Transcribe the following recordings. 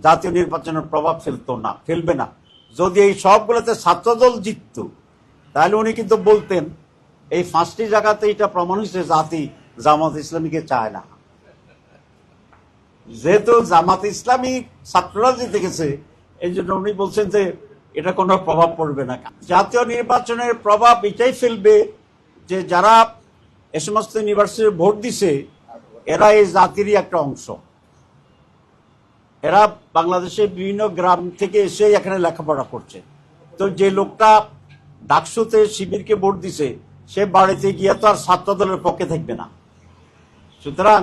জাতীয় নির্বাচনের প্রভাব ফেলবে না। যদি এই সবগুলোতে ছাত্রদল জিতত তাহলে উনি কিন্তু বলতেন এই 5টি জায়গাতে এটা প্রমাণ হয়েছে জাতি জামাত ইসলামীকে চায় না। যেহেতু জামাত ইসলামী ছাত্ররা জিতে গেছে এই জন্য উনি বলছেন যে এটা কোনো প্রভাব পড়বে না। জাতীয় নির্বাচনের প্রভাব এটাই ফেলবে যে যারা এ সমস্ত ইউনিভার্সিটি ভোট দিছে এরা এই জাতিরই একটা অংশ। এরা বাংলাদেশের বিভিন্ন গ্রাম থেকে এসে এখানে লেখাপড়া করছে। তো যে লোকটা ডাকসুতে শিবিরকে ভোট দিছে সে বাড়িতে গিয়ে তো আর ছাত্র দলের পক্ষে থাকবে না। সুতরাং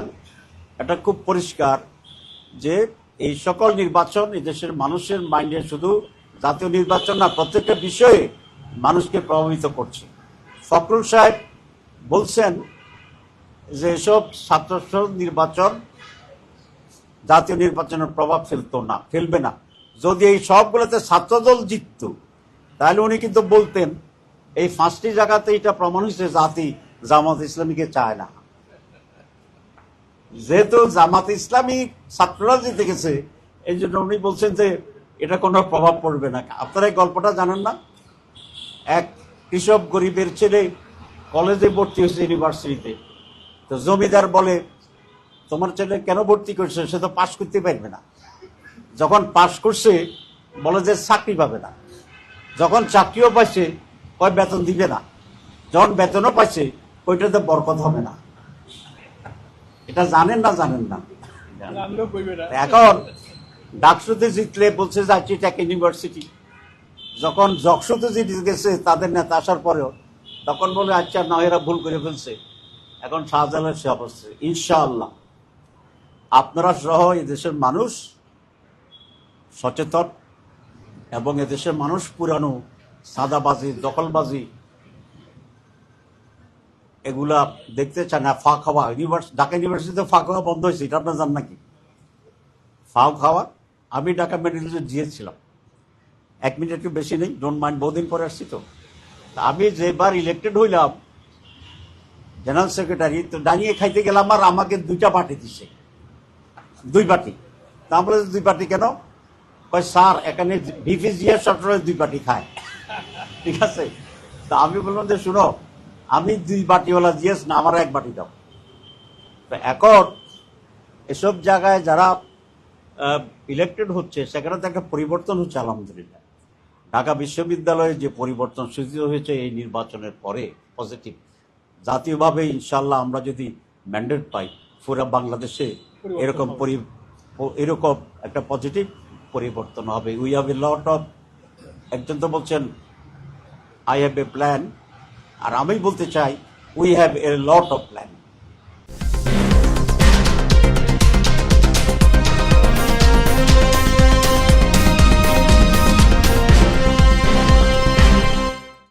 এটা খুব পরিষ্কার যে এই সকল নির্বাচন এই দেশের মানুষের মাইন্ডে শুধু জাতীয় নির্বাচন না, প্রত্যেকটা বিষয়ে মানুষকে প্রভাবিত করছে। ফখরুল সাহেব বলছেন যে এসব ছাত্র নির্বাচন জাতীয় নির্বাচনের প্রভাব ফেলবে না। যদি এই সবগুলোতে ছাত্রদল জিতত তাহলে উনি কিন্তু বলতেন এই 5টি জায়গাতে এটা প্রমাণ হয়েছে জাতি জামাত ইসলামীকে চায় না। যেহেতু জামাত ইসলামী ছাত্ররা জিতে গেছে এই জন্য উনি বলছেন যে এটা কোনো প্রভাব পড়বে না। আপনারা এই গল্পটা জানেন না? এক কৃষক গরিবের ছেলে কলেজে ভর্তি হয়েছে ইউনিভার্সিটিতে, তো জমিদার বলে তোমার ছেলে কেন ভর্তি করছে, সে তো পাশ করতে পারবে না। যখন পাশ করছে বলে যে চাকরি পাবে না, যখন চাকরিও পাইছে কয় বেতন দিবে না, যখন বেতনও পাইছে ওইটাতে বরকত হবে না। এটা জানেন না? এখন ডাকসুতে জিতলে বলছে যাচ্ছি টেক ইউনিভার্সিটি, যখন জকসুতে জিতে গেছে তাদের নেতা আসার পরেও তখন বলে আচ্ছা না এরা ভুল করে ফেলছে। এখন শাহজালালের সে অবস্থা। ইনশাআল্লাহ আপনারা সহ এদেশের মানুষ সচেতন এবং এদেশের মানুষ পুরানো সাদাবাজি দখলবাজি এগুলা দেখতে চায় না। ফাঁক খাওয়া ঢাকা ইউনিভার্সিটিতে ফাঁক খাওয়া বন্ধ হয়েছে, এটা আপনার জান নাকি? ফাঁক খাওয়া, আমি ঢাকা মেডিকেলে গিয়েছিলাম 1 মিনিট একটু বেশি নেই, ডোন্ট মাইন্ড, বহুদিন পরে আসছি তো। আমি যেবার ইলেক্টেড হইলাম জেনারেল সেক্রেটারি, তো দাঁড়িয়ে খাইতে গেলাম আর আমাকে 2টা বাটি দিচ্ছে, 2 বাটি। তারপরে 2 বাটি কেন? কয় স্যার এখানে ভিপি জিয়া সবসময় 2 বাটি খায়, ঠিক আছে। তা আমি বললাম যে শুনো আমি 2 বাটিওয়ালা জিএস না, আমার 1 বাটি দাও। তো এখন এসব জায়গায় যারা ইলেক্টেড হচ্ছে সেখানে তো একটা পরিবর্তন হচ্ছে আলহামদুলিল্লাহ। ঢাকা বিশ্ববিদ্যালয়ে যে পরিবর্তন সৃষ্টি হয়েছে এই নির্বাচনের পরে পজিটিভ, জাতীয়ভাবে ইনশাল্লাহ আমরা যদি ম্যান্ডেট পাই পুরো বাংলাদেশে এরকম একটা পজিটিভ পরিবর্তন হবে। We have a lot of, একজন তো বলছেন আই হ্যাভ এ প্ল্যান, আর আমি বলতে চাই we have a lot of plan.